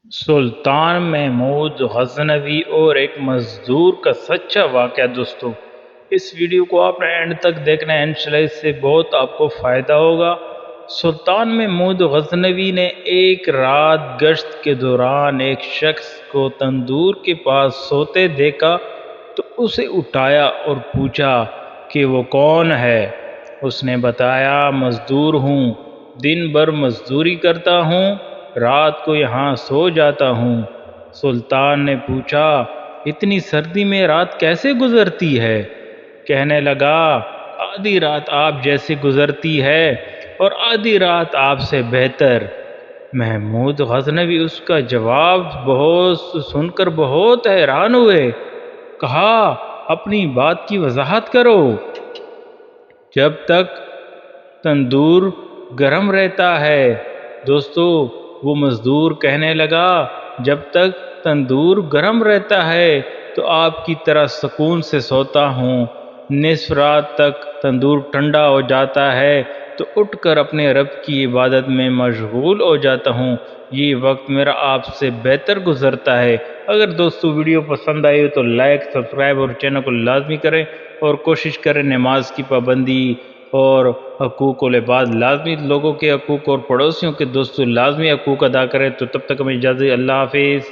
سلطان محمود غزنوی اور ایک مزدور کا سچا واقعہ دوستو، اس ویڈیو کو آپ نے اینڈ تک دیکھنا ہے، انشاءاللہ اس سے بہت آپ کو فائدہ ہوگا۔ سلطان محمود غزنوی نے ایک رات گشت کے دوران ایک شخص کو تندور کے پاس سوتے دیکھا تو اسے اٹھایا اور پوچھا کہ وہ کون ہے۔ اس نے بتایا، مزدور ہوں، دن بھر مزدوری کرتا ہوں، رات کو یہاں سو جاتا ہوں۔ سلطان نے پوچھا، اتنی سردی میں رات کیسے گزرتی ہے؟ کہنے لگا، آدھی رات آپ جیسے گزرتی ہے اور آدھی رات آپ سے بہتر۔ محمود غزنوی اس کا جواب سن کر بہت حیران ہوئے۔ کہا، اپنی بات کی وضاحت کرو۔ جب تک تندور گرم رہتا ہے۔ دوستو، وہ مزدور کہنے لگا، جب تک تندور گرم رہتا ہے تو آپ کی طرح سکون سے سوتا ہوں۔ نصف رات تک تندور ٹھنڈا ہو جاتا ہے تو اٹھ کر اپنے رب کی عبادت میں مشغول ہو جاتا ہوں۔ یہ وقت میرا آپ سے بہتر گزرتا ہے۔ اگر دوستو ویڈیو پسند آئی تو لائک، سبسکرائب اور چینل کو لازمی کریں، اور کوشش کریں نماز کی پابندی اور حقوق العباد، لازمی لوگوں کے حقوق اور پڑوسیوں کے دوستو لازمی حقوق ادا کریں۔ تو تب تک ہمیں اجازت، اللہ حافظ۔